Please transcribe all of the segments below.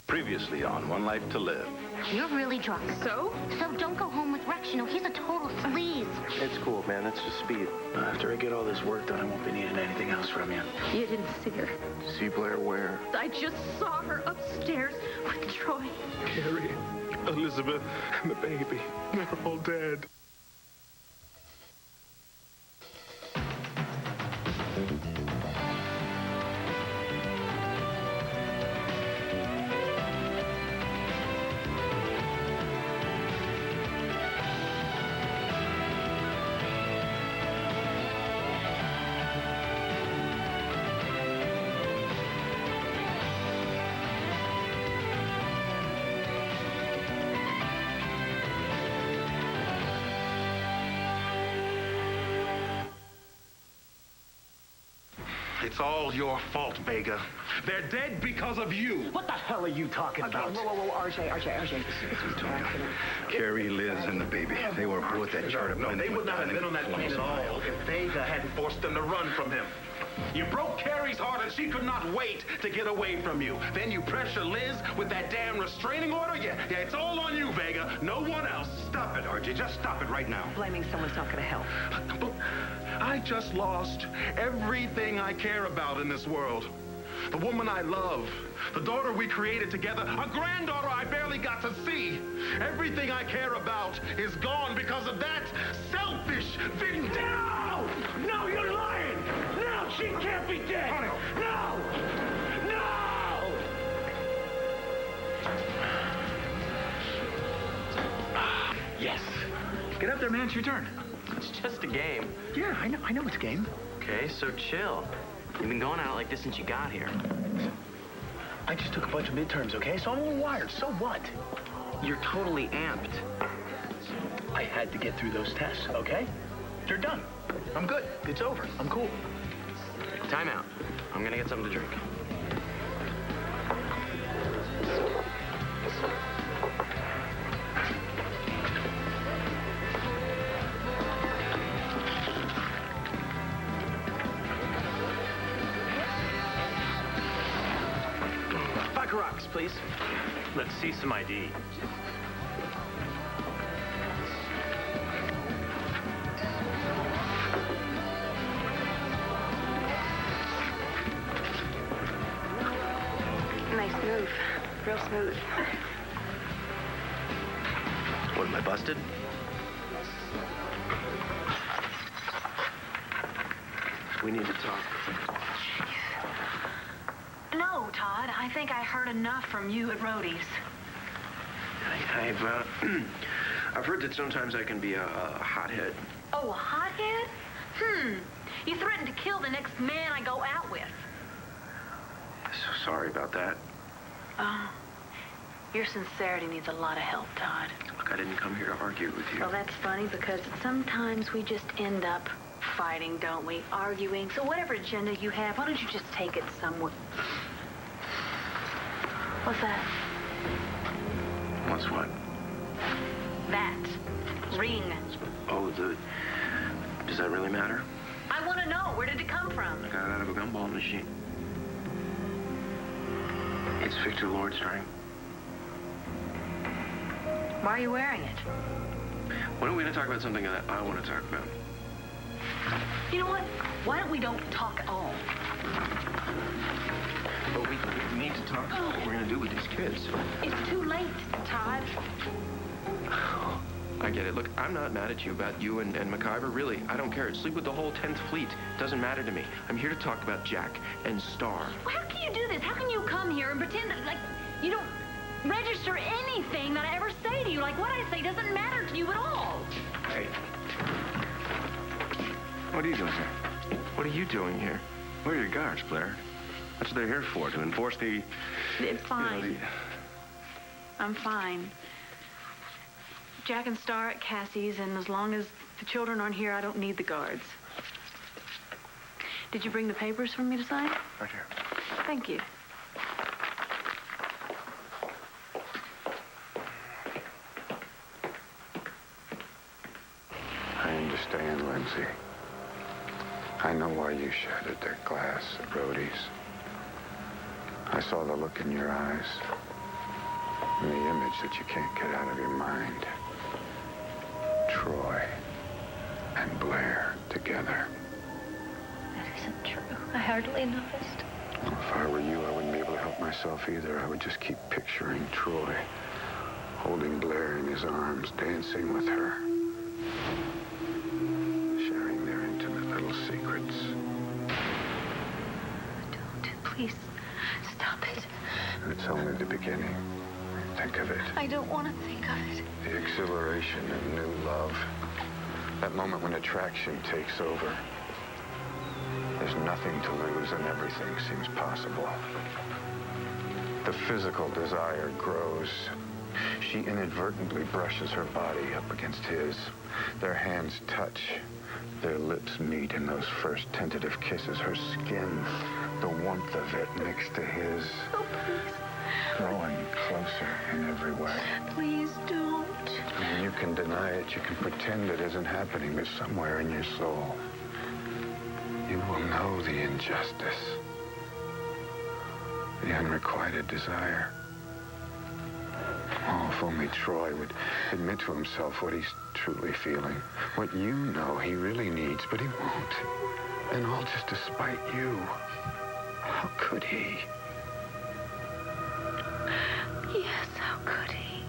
Previously on One Life to Live. You're really drunk. So? So don't go home with Rex. You know, he's a total sleaze. It's cool, man. That's just speed. After I get all this work done, I won't be needing anything else from you. You didn't see her. See Blair where? I just saw her upstairs with Troy. Carrie, Elizabeth, and the baby. They're all dead. It's all your fault, Vega. They're dead because of you. What the hell are you talking about? Whoa, RJ. Carrie, Liz, and the baby. They were aboard that charter plane. No, they would not have been on that plane at all if Vega hadn't forced them to run from him. You broke Carrie's heart and she could not wait to get away from you. Then you pressure Liz with that damn restraining order? Yeah, it's all on you, Vega. No one else. Stop it, RJ. Just stop it right now. Blaming someone's not going to help. But I just lost everything I care about in this world. The woman I love, the daughter we created together, a granddaughter I barely got to see. Everything I care about is gone because of that selfish vindictive. No, you're lying! No, she can't be dead! Honey. No! Yes. Get up there, man. It's your turn. It's just a game. Yeah, I know it's a game. Okay, so chill. You've been going out like this since you got here. I just took a bunch of midterms, okay? So I'm a little wired. So what? You're totally amped. I had to get through those tests, okay? They're done. I'm good. It's over. I'm cool. Time out. I'm gonna get something to drink. Vodka rocks, please. Let's see some ID. Nice move. Real smooth. What, am I busted? We need to talk. No, Todd. I think I heard enough from you at Rhodey's. I've heard that sometimes I can be a hothead. Oh, a hothead? You threatened to kill the next man I go out with. So sorry about that. Oh, your sincerity needs a lot of help, Todd. Look, I didn't come here to argue with you. Well, that's funny because sometimes we just end up fighting, don't we? Arguing. So whatever agenda you have, why don't you just take it somewhere? What's that? What's what? That. Ring. Oh, does that really matter? I want to know. Where did it come from? I got it out of a gumball machine. It's Victor Lord's ring. Why are you wearing it? When are we going to talk about something that I want to talk about? You know what? Why don't we don't talk at all? But we need to talk about what we're going to do with these kids. It's too late, Todd. I get it. Look, I'm not mad at you about you and McIver. Really, I don't care. Sleep with the whole 10th Fleet. Doesn't matter to me. I'm here to talk about Jack and Star. Well, how can you do this? How can you come here and pretend that, like, you don't register anything that I ever say to you? Like, what I say doesn't matter to you at all. Hey. What are you doing here? What are you doing here? Where are your guards, Blair? That's what they're here for, to enforce the... It's fine. I'm fine. Jack and Star at Cassie's, and as long as the children aren't here, I don't need the guards. Did you bring the papers for me to sign? Right here. Thank you. I understand, Lindsay. I know why you shattered that glass at Rhodey's. I saw the look in your eyes. And the image that you can't get out of your mind. Troy and Blair together. That isn't true. I hardly noticed. Well, if I were you, I wouldn't be able to help myself either. I would just keep picturing Troy, holding Blair in his arms, dancing with her, sharing their intimate little secrets. Don't. Please. Stop it. And it's only the beginning. Think of it. I don't want to think of it. The exhilaration of new love. That moment when attraction takes over. There's nothing to lose and everything seems possible. The physical desire grows. She inadvertently brushes her body up against his. Their hands touch. Their lips meet in those first tentative kisses. Her skin, the warmth of it next to his. Oh, please. Growing closer in every way. Please don't. And you can deny it, you can pretend it isn't happening, but somewhere in your soul, you will know the injustice, the unrequited desire. Oh, if only Troy would admit to himself what he's truly feeling, what you know he really needs, but he won't. And all just to spite you. How could he? Yes, how could he?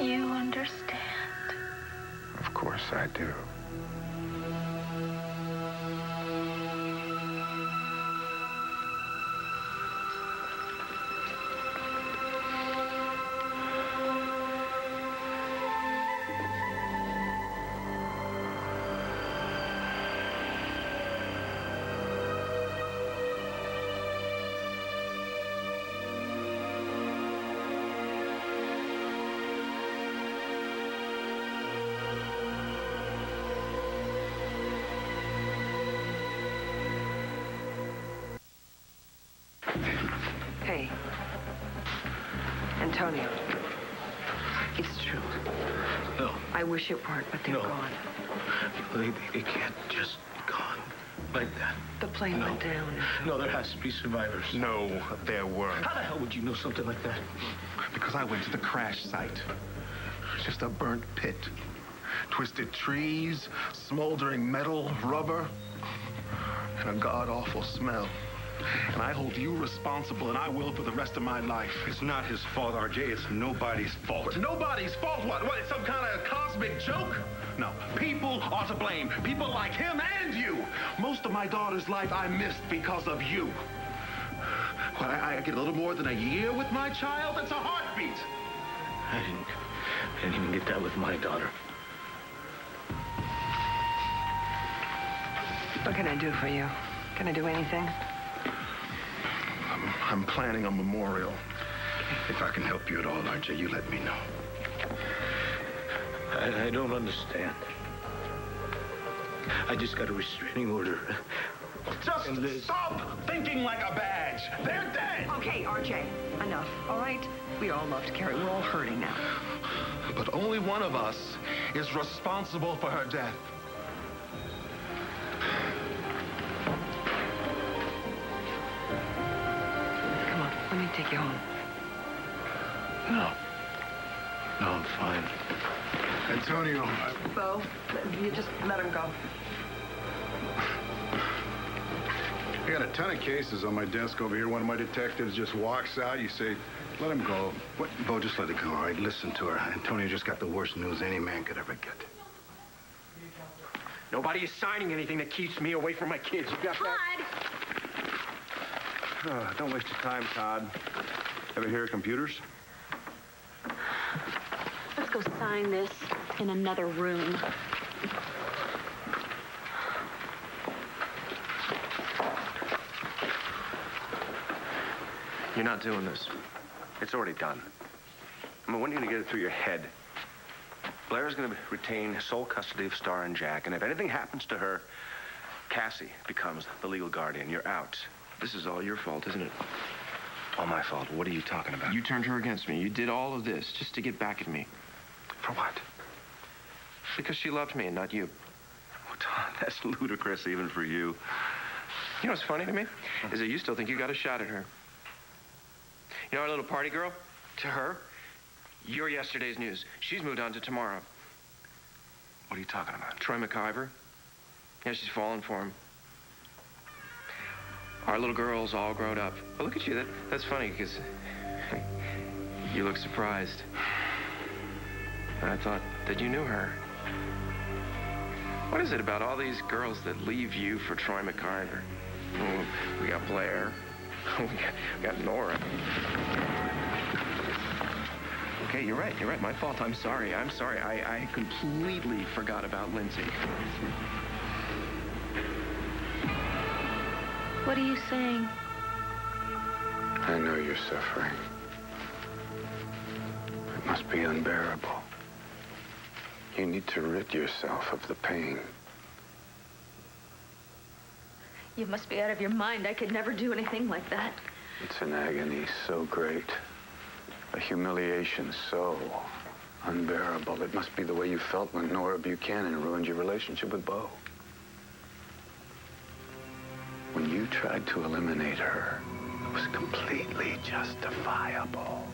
You understand. Of course I do. Hey. Antonio. It's true. No. I wish it weren't, but they're No. gone. They can't just gone like that. The plane went down. No, there has to be survivors. No, there weren't. How the hell would you know something like that? Because I went to the crash site. It's just a burnt pit. Twisted trees, smoldering metal, rubber, and a god-awful smell. And I hold you responsible, and I will for the rest of my life. It's not his fault, RJ. It's nobody's fault. But nobody's fault. What? What? It's some kind of cosmic joke? No. People are to blame. People like him and you. Most of my daughter's life I missed because of you. What, I get a little more than a year with my child? That's a heartbeat. I didn't even get that with my daughter. What can I do for you? Can I do anything? I'm planning a memorial. If I can help you at all, RJ, you let me know. I don't understand. I just got a restraining order. Just stop thinking like a badge. They're dead. Okay, RJ, enough, all right? We all loved Carrie. We're all hurting now. But only one of us is responsible for her death. Come on, let me take you home. No. No, I'm fine. Antonio, Bo, you just let him go. I got a ton of cases on my desk over here. One of my detectives just walks out. You say, let him go. What? Bo, just let it go, all right? Listen to her. Antonio just got the worst news any man could ever get. Nobody is signing anything that keeps me away from my kids. You got that? Todd! Don't waste your time, Todd. Ever hear of computers? Let's go sign this in another room. You're not doing this. It's already done. I mean, when are you going to get it through your head? Blair's going to retain sole custody of Star and Jack, and if anything happens to her, Cassie becomes the legal guardian. You're out. This is all your fault, isn't it? All my fault. What are you talking about? You turned her against me. You did all of this just to get back at me. For what? Because she loved me and not you. Oh, Todd, that's ludicrous even for you. You know what's funny to me? Is that you still think you got a shot at her. You know our little party girl? To her, you're yesterday's news. She's moved on to tomorrow. What are you talking about? Troy McIver. Yeah, she's fallen for him. Our little girl's all grown up. Oh, look at you. That's funny, because you look surprised. And I thought that you knew her. What is it about all these girls that leave you for Troy McIver? Oh, we got Blair. we got Nora. Okay, you're right. My fault. I'm sorry. I completely forgot about Lindsay. What are you saying? I know you're suffering. It must be unbearable. You need to rid yourself of the pain. You must be out of your mind. I could never do anything like that. It's an agony so great. A humiliation so unbearable. It must be the way you felt when Nora Buchanan ruined your relationship with Bo. When you tried to eliminate her, it was completely justifiable.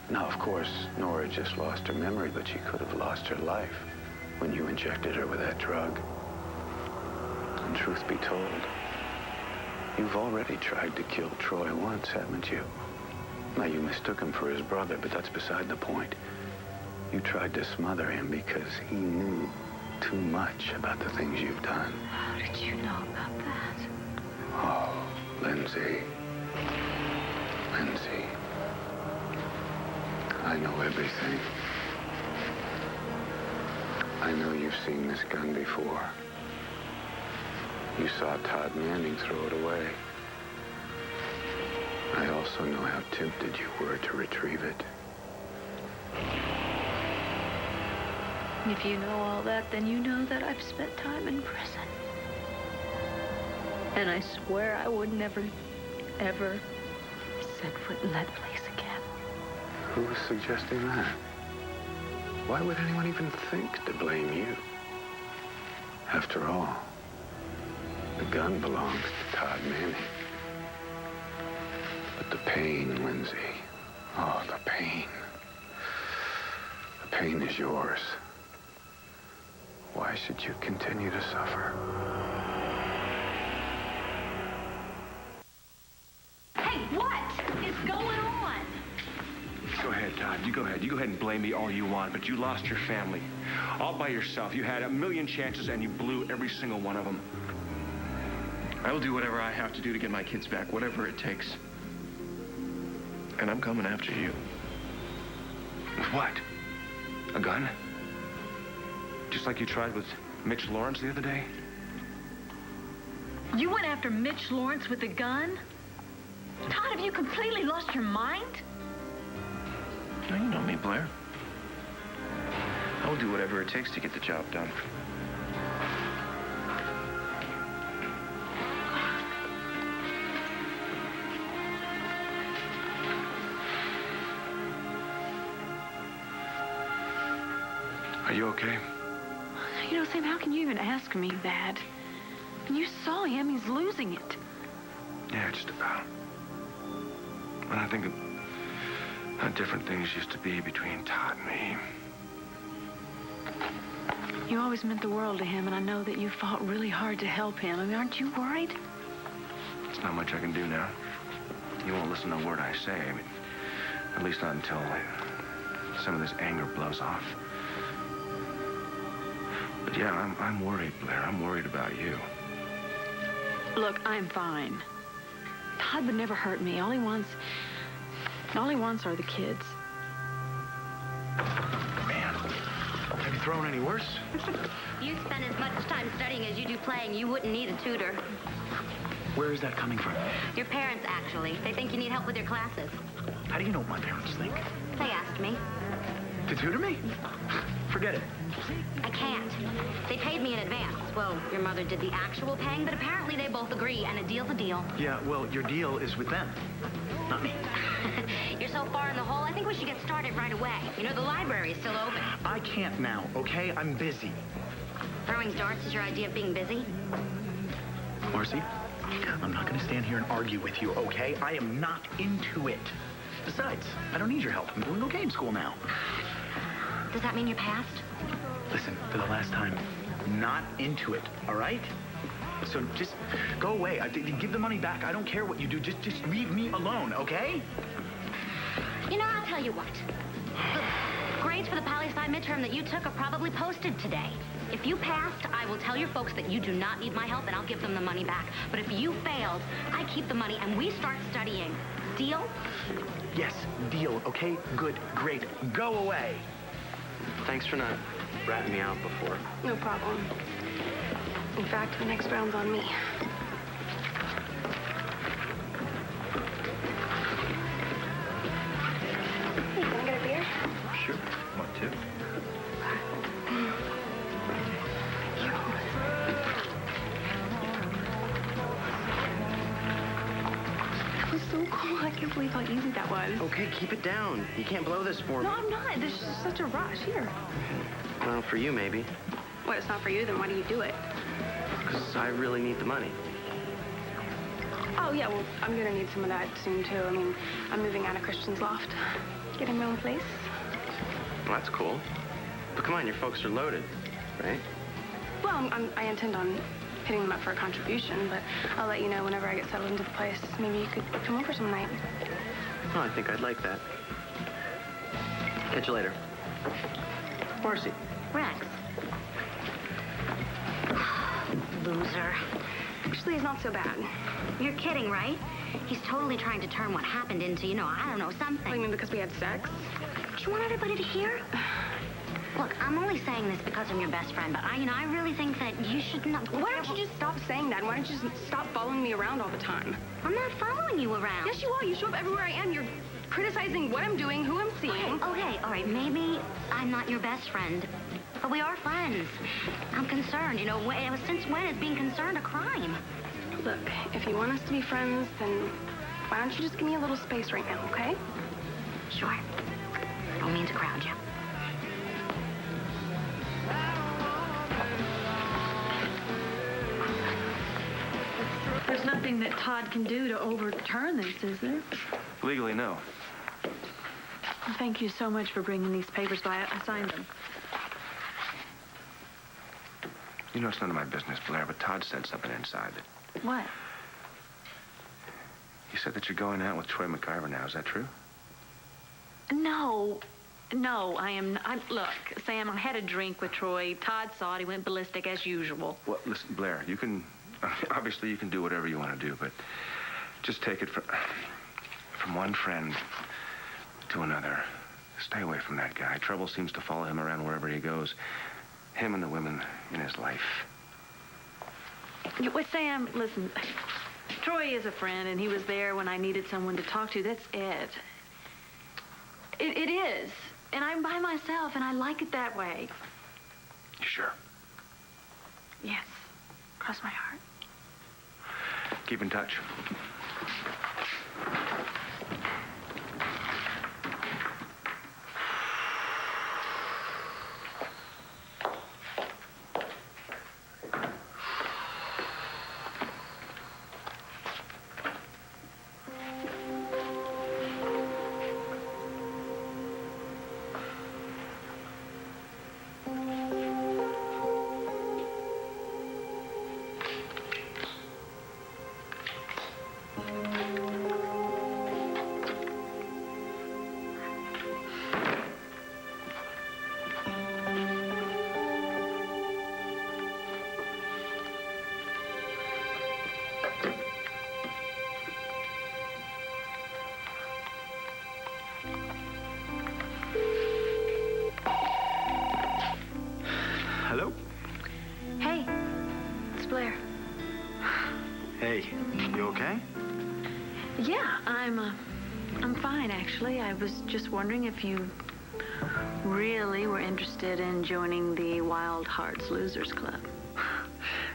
Now, of course, Nora just lost her memory, but she could have lost her life when you injected her with that drug. And truth be told, you've already tried to kill Troy once, haven't you? Now, you mistook him for his brother, but that's beside the point. You tried to smother him because he knew too much about the things you've done. How did you know about that? Oh, Lindsay. Lindsay. I know everything. I know you've seen this gun before. You saw Todd Manning throw it away. I also know how tempted you were to retrieve it. If you know all that, then you know that I've spent time in prison. And I swear I would never, ever set foot in that place again. Who was suggesting that? Why would anyone even think to blame you? After all, the gun belongs to Todd Manning. But the pain, Lindsay, oh, the pain. The pain is yours. Why should you continue to suffer? Hey, what is going on? Go ahead, Todd. You go ahead. You go ahead and blame me all you want, but you lost your family. All by yourself. You had a million chances, and you blew every single one of them. I will do whatever I have to do to get my kids back, whatever it takes. And I'm coming after you. With what? A gun? Just like you tried with Mitch Lawrence the other day? You went after Mitch Lawrence with a gun? Todd, have you completely lost your mind? No, you know me, Blair. I will do whatever it takes to get the job done. Are you okay? You know, Sam, how can you even ask me that? When you saw him, he's losing it. Yeah, just about. When I think of how different things used to be between Todd and me. You always meant the world to him, and I know that you fought really hard to help him. I mean, aren't you worried? There's not much I can do now. You won't listen to a word I say. I mean, at least not until some of this anger blows off. But yeah, I'm worried, Blair. I'm worried about you. Look, I'm fine. Todd would never hurt me. All he wants are the kids. Man, have you thrown any worse? You spend as much time studying as you do playing. You wouldn't need a tutor. Where is that coming from? Your parents, actually. They think you need help with your classes. How do you know what my parents think? They asked me. To tutor me? Forget it. I can't. They paid me in advance. Well, your mother did the actual paying, but apparently they both agree, and a deal's a deal. Yeah, well, your deal is with them, not me. You're so far in the hole, I think we should get started right away. You know, the library is still open. I can't now, okay? I'm busy. Throwing darts is your idea of being busy? Marcy, I'm not going to stand here and argue with you, okay? I am not into it. Besides, I don't need your help. I'm doing okay in school now. Does that mean you're passed? Listen, for the last time, not into it, all right? So just go away. Give the money back. I don't care what you do. Just leave me alone, okay? You know, I'll tell you what. The grades for the poli-sci midterm that you took are probably posted today. If you passed, I will tell your folks that you do not need my help, and I'll give them the money back. But if you failed, I keep the money, and we start studying. Deal? Yes, deal, okay? Good, great. Go away. Thanks for not ratting me out before. No problem. In fact, the next round's on me. Hey, can I get a beer? Sure. Want to? That was so cool. I can't believe how easy that was. Okay, keep it down. You can't blow this for me. No, I'm not. There's just such a rush. Here. Well, for you, maybe. What, it's not for you? Then why do you do it? Because I really need the money. Oh, yeah, well, I'm gonna need some of that soon, too. I mean, I'm moving out of Christian's loft. Getting my own place. Well, that's cool. But come on, your folks are loaded, right? Well, I intend on hitting them up for a contribution, but I'll let you know whenever I get settled into the place. Maybe you could come over some night. Oh, I think I'd like that. Catch you later. Marcy. Rex. Loser. Actually, it's not so bad. You're kidding, right? He's totally trying to turn what happened into, you know, I don't know, something. Oh, you mean because we had sex? Do you want everybody to hear? Look, I'm only saying this because I'm your best friend, but I really think that you should not... Why don't you just stop saying that? Why don't you just stop following me around all the time? I'm not following you around. Yes, you are. You show up everywhere I am. You're criticizing what I'm doing, who I'm seeing. Okay, all right. Maybe I'm not your best friend, but we are friends. I'm concerned. You know, since when is being concerned a crime? Look, if you want us to be friends, then why don't you just give me a little space right now, okay? Sure. Don't mean to crowd you. There's nothing that Todd can do to overturn this, is there? Legally, no. Thank you so much for bringing these papers by. I signed them. You know it's none of my business, Blair, but Todd said something inside. What? He said that you're going out with Troy McIver now. Is that true? No, look, Sam, I had a drink with Troy. Todd saw it. He went ballistic as usual. Well, listen, Blair, you can... Obviously, you can do whatever you want to do, but just take it from one friend to another. Stay away from that guy. Trouble seems to follow him around wherever he goes. Him and the women in his life. Well, Sam, listen. Troy is a friend, and he was there when I needed someone to talk to. That's it. It is. And I'm by myself, and I like it that way. You sure? Yes. Cross my heart. Keep in touch. Hello? Hey, it's Blair. Hey, you okay? Yeah, I'm fine, actually. I was just wondering if you really were interested in joining the Wild Hearts Losers Club.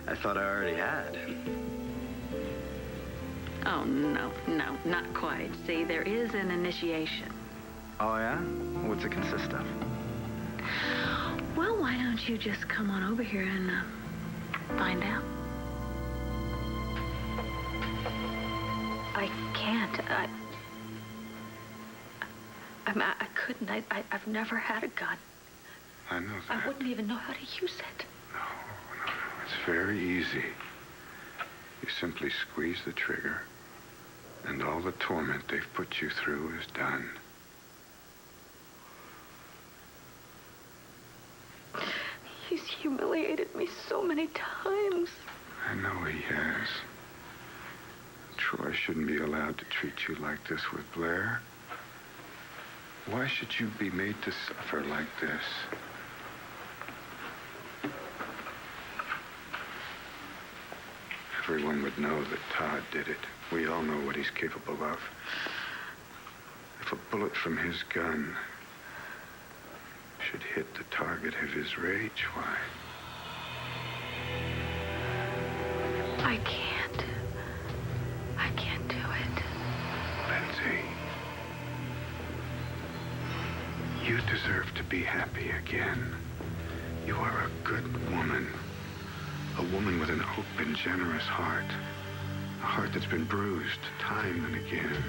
I thought I already had. Oh, no, not quite. See, there is an initiation. Oh, yeah? What's it consist of? Well, why don't you just come on over here and find out? I can't. I couldn't. I've never had a gun. I know that. I wouldn't even know how to use it. No. It's very easy. You simply squeeze the trigger, and all the torment they've put you through is done. He's humiliated me so many times. I know he has. Troy shouldn't be allowed to treat you like this with Blair. Why should you be made to suffer like this? Everyone would know that Todd did it. We all know what he's capable of. If a bullet from his gun should hit the target of his rage, why? I can't. I can't do it. Lindsay, you deserve to be happy again. You are a good woman. A woman with an open, generous heart. A heart that's been bruised time and again.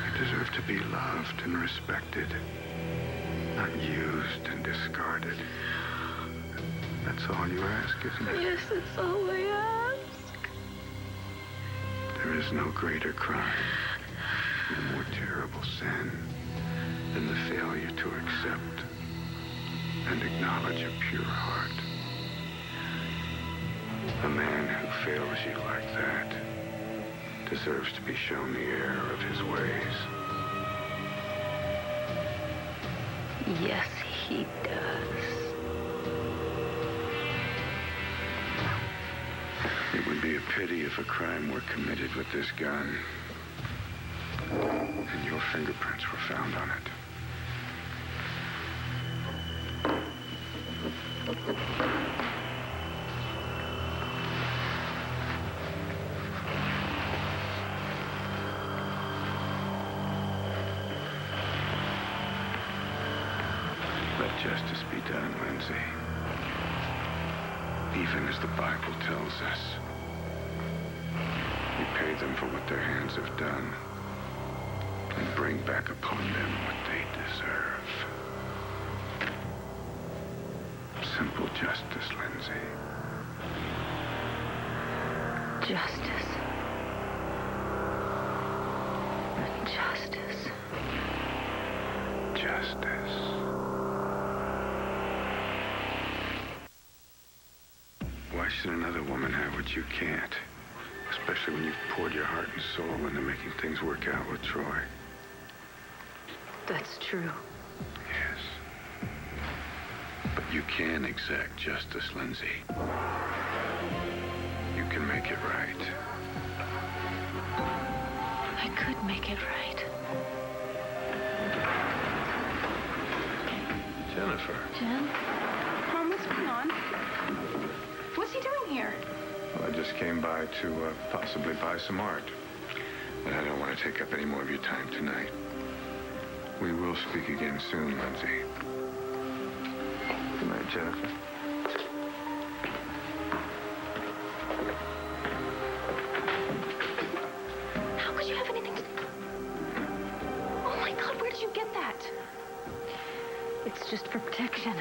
You deserve to be loved and respected. Not used and discarded. That's all you ask, isn't it? Yes, it's all I ask. There is no greater crime, no more terrible sin than the failure to accept and acknowledge a pure heart. A man who fails you like that deserves to be shown the error of his ways. Yes, he does. It would be a pity if a crime were committed with this gun and your fingerprints were found on it. Let justice be done, Lindsay. Even as the Bible tells us, we pay them for what their hands have done and bring back upon them what they deserve. Simple justice, Lindsay. Justice. Justice. Justice. Why should another woman have what you can't? Especially when you've poured your heart and soul into making things work out with Troy. That's true. Yes. But you can exact justice, Lindsay. You can make it right. I could make it right. Jennifer. Jen? Mom, what's going on? What's he doing here? Well, I just came by to possibly buy some art. But I don't want to take up any more of your time tonight. We will speak again soon, Lindsay. Good night, Jennifer. How could you have anything to... Oh, my God, where did you get that? It's just for protection.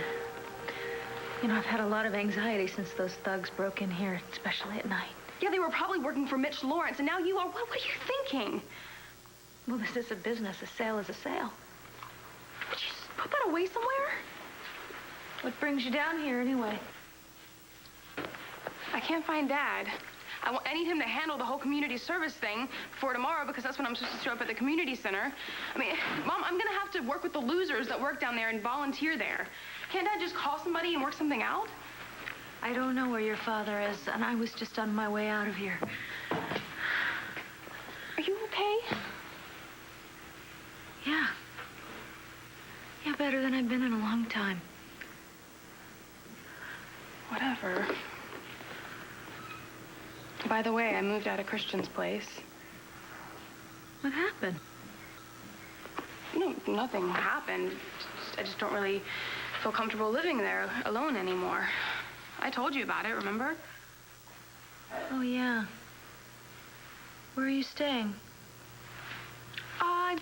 You know, I've had a lot of anxiety since those thugs broke in here, especially at night. Yeah, they were probably working for Mitch Lawrence, and now you are... What are you thinking? Well, this is a business. A sale is a sale. Would you just put that away somewhere? What brings you down here, anyway? I can't find Dad. I need him to handle the whole community service thing for tomorrow because that's when I'm supposed to show up at the community center. I mean, Mom, I'm going to have to work with the losers that work down there and volunteer there. Can't Dad just call somebody and work something out? I don't know where your father is, and I was just on my way out of here. Are you okay? Yeah. Yeah, better than I've been in a long time. Whatever. By the way, I moved out of Christian's place. What happened? No, nothing happened. I just don't really feel comfortable living there alone anymore. I told you about it, remember? Oh, yeah. Where are you staying? I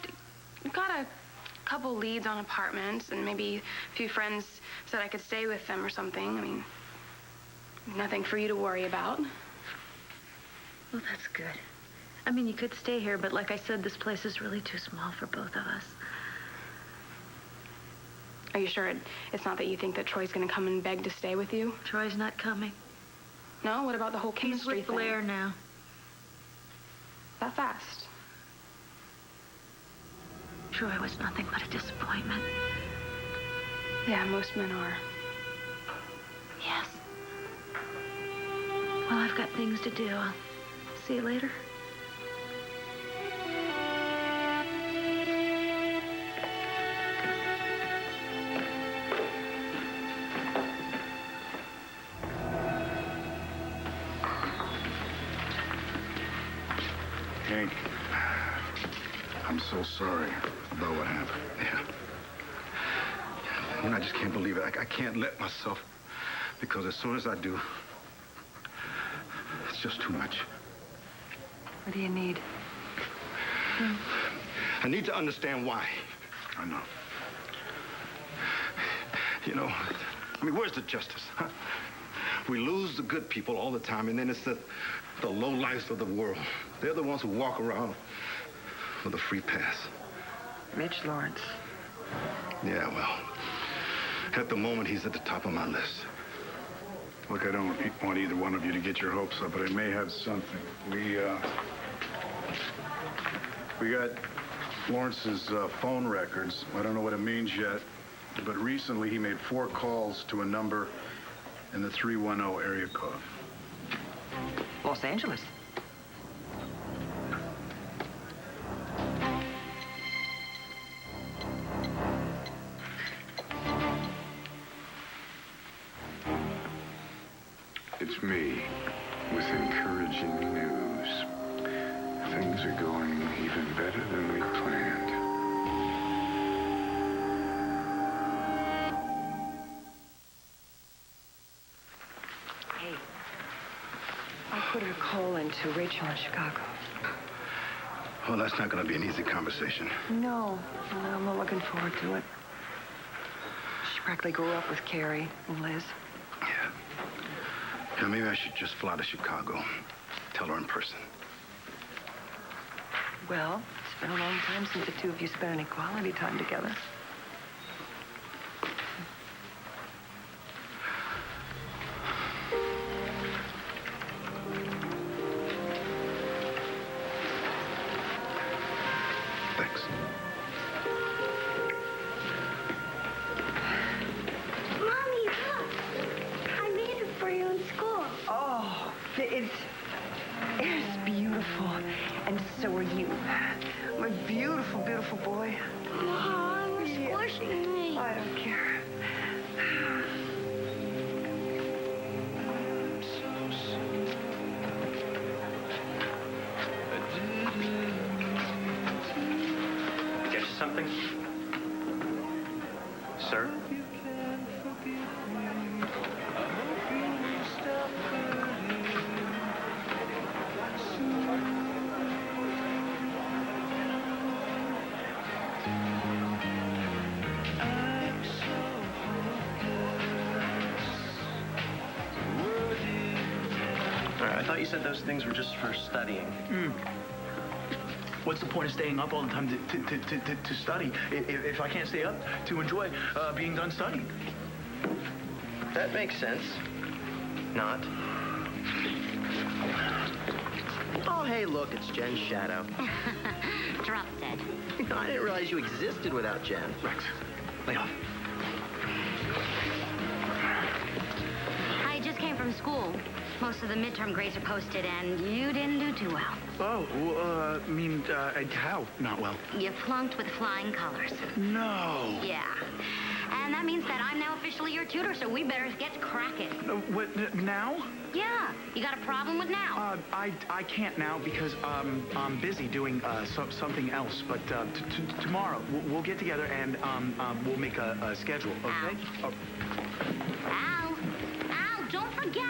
got a couple leads on apartments, and maybe a few friends said I could stay with them or something. I mean, nothing for you to worry about. Well, that's good. I mean, you could stay here, but like I said, this place is really too small for both of us. Are you sure it's not that you think that Troy's gonna come and beg to stay with you? Troy's not coming. No? What about the whole chemistry He's with Blair thing? now. That fast? Troy was nothing but a disappointment. Yeah, most men are. Yes. Well, I've got things to do. I'll see you later. Hank, I'm so sorry about what happened. Yeah. I mean, I just can't believe it. I can't let myself, because as soon as I do, it's just too much. What do you need? I need to understand why. I know. You know, I mean, where's the justice? Huh? We lose the good people all the time, and then it's the lowlifes of the world. They're the ones who walk around with a free pass. Mitch Lawrence. Yeah, well, at the moment, he's at the top of my list. Look, I don't want either one of you to get your hopes up, but I may have something. We got Lawrence's phone records. I don't know what it means yet, but recently he made 4 calls to a number in the 310 area code. Los Angeles. It's me with encouraging news. Things are going even better than we planned. Hey, I put her call into Rachel in Chicago. Well, that's not going to be an easy conversation. No, I'm not looking forward to it. She practically grew up with Carrie and Liz. Yeah, maybe I should just fly to Chicago. Tell her in person. Well, it's been a long time since the two of you spent any quality time together. Thanks. Mommy, look. I made it for you in school. Oh, it's beautiful. And so are you. My beautiful, beautiful boy. Mom, you're squishing me. I don't care. Get you something? Sir? I thought you said those things were just for studying. What's the point of staying up all the time to study if I can't stay up to enjoy being done studying? That makes sense. Not. Oh, hey, look, it's Jen's shadow. Drop dead. I didn't realize you existed without Jen. Rex, lay off. I just came from school. Most of the midterm grades are posted, and you didn't do too well. Oh, well, how? Not well. You flunked with flying colors. No. Yeah. And that means that I'm now officially your tutor, so we better get cracking. What, now? Yeah. You got a problem with now? I can't now because I'm busy doing something else. But tomorrow we'll get together and we'll make a schedule. Okay? Al. Al, don't forget.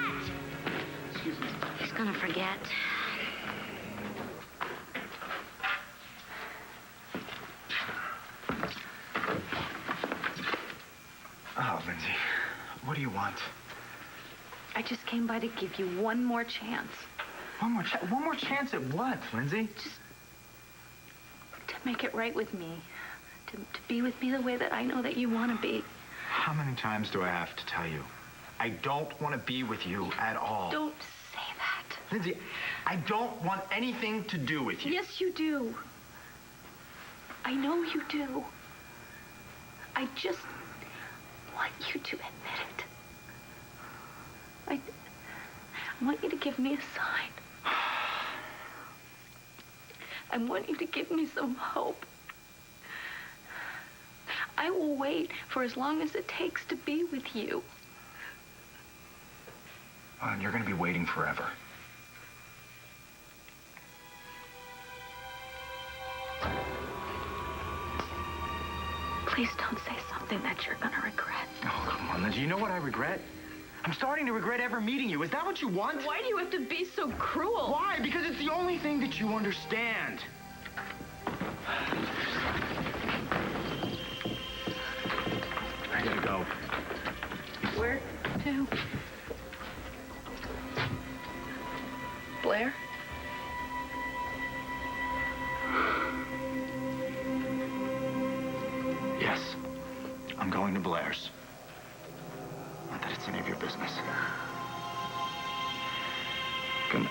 Excuse me. He's gonna forget. What do you want? I just came by to give you one more chance. One more chance at what, Lindsay? Just to make it right with me. To be with me the way that I know that you want to be. How many times do I have to tell you? I don't want to be with you at all. Don't say that. Lindsay, I don't want anything to do with you. Yes, you do. I know you do. I just want you to admit it. I want you to give me a sign. I want you to give me some hope. I will wait for as long as it takes to be with you. Well, and you're going to be waiting forever. Please don't say something that you're going to regret. Oh, come on, Lindsay. You know what I regret? I'm starting to regret ever meeting you. Is that what you want? Why do you have to be so cruel? Why? Because it's the only thing that you understand. I gotta go. Where to? Blair? Yes, I'm going to Blair's. Not that it's any of your business. Good night.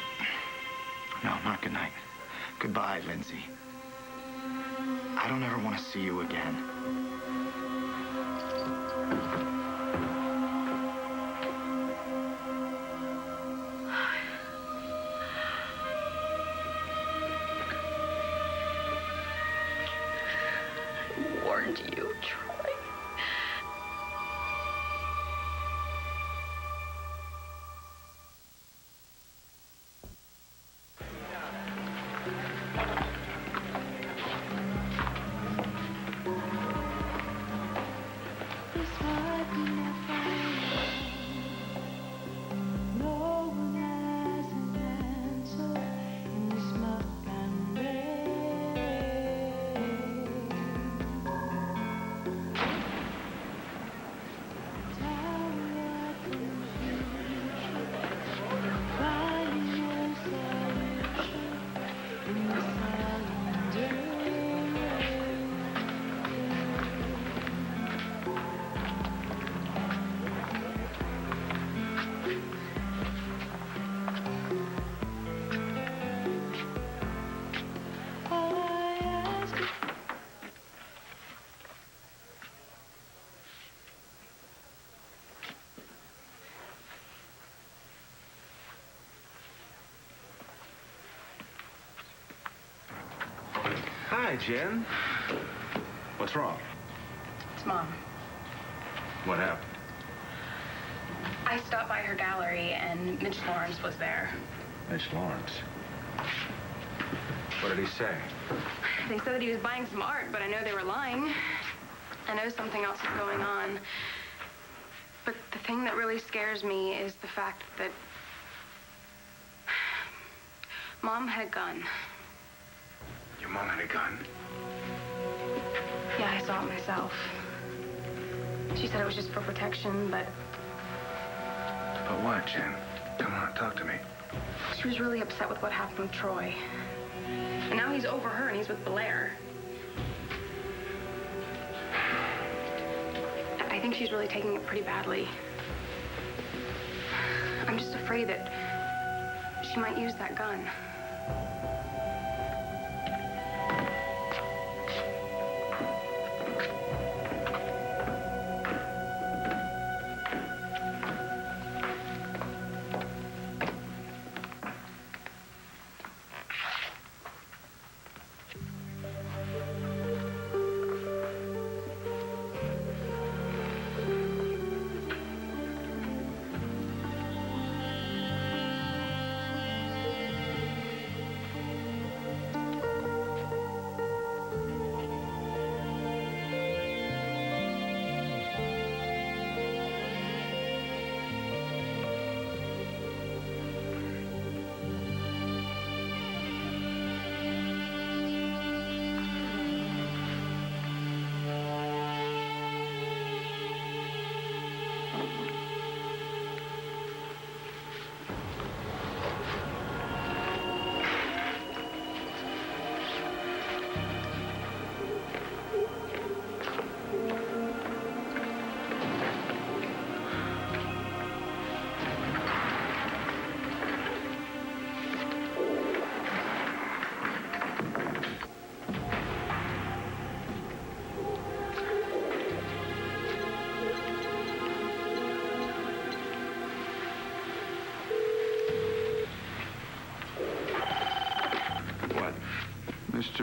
No, not good night. Goodbye, Lindsay. I don't ever want to see you again. I warned you, Troy. Hi, Jen. What's wrong? It's Mom. What happened? I stopped by her gallery, and Mitch Lawrence was there. Mitch Lawrence. What did he say? They said that he was buying some art, but I know they were lying. I know something else is going on. But the thing that really scares me is the fact that Mom had a gun. Your mom had a gun? Yeah, I saw it myself. She said it was just for protection, but... But what, Jen? Come on, talk to me. She was really upset with what happened with Troy. And now he's over her and he's with Blair. I think she's really taking it pretty badly. I'm just afraid that she might use that gun.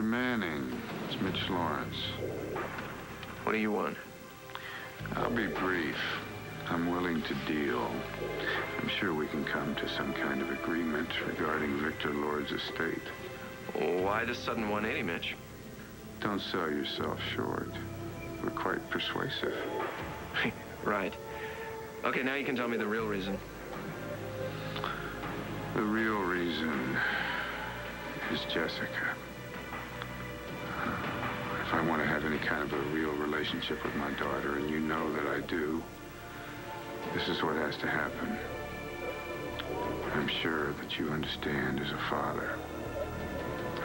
Mr. Manning, it's Mitch Lawrence. What do you want? I'll be brief. I'm willing to deal. I'm sure we can come to some kind of agreement regarding Victor Lord's estate. Why the sudden 180, Mitch? Don't sell yourself short. We're quite persuasive. Right. Okay, now you can tell me the real reason. The real reason is Jessica. If I want to have any kind of a real relationship with my daughter, and you know that I do, this is what has to happen. I'm sure that you understand as a father.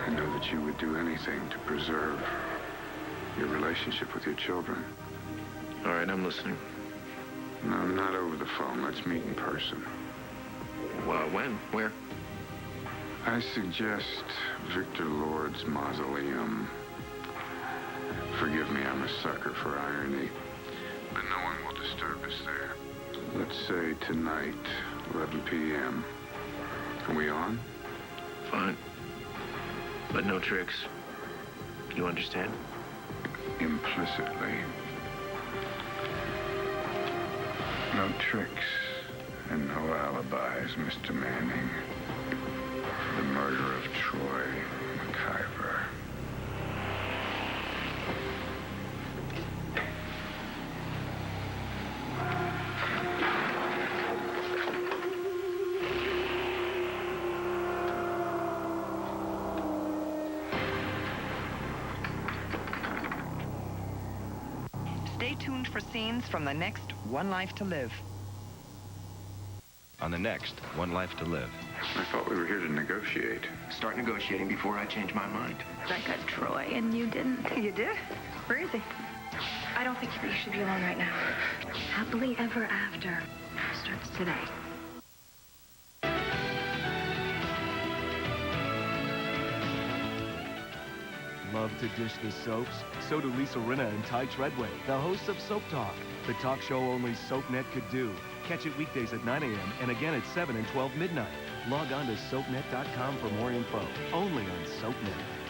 I know that you would do anything to preserve your relationship with your children. All right, I'm listening. No, not over the phone. Let's meet in person. Well, when? Where? I suggest Victor Lord's mausoleum. Forgive me, I'm a sucker for irony. But no one will disturb us there. Let's say tonight, 11 p.m. Are we on? Fine. But no tricks. You understand? Implicitly. No tricks and no alibis, Mr. Manning. The murder of Troy McIver. Stay tuned for scenes from the next One Life to Live. On the next One Life to Live. I thought we were here to negotiate. Start negotiating before I change my mind. I got Troy, and you didn't. You did? Where is he? I don't think you should be alone right now. Happily ever after starts today. Love to dish the soaps? So do Lisa Rinna and Ty Treadway, the hosts of Soap Talk, the talk show only SoapNet could do. Catch it weekdays at 9 a.m. and again at 7 and 12 midnight. Log on to soapnet.com for more info. Only on SoapNet.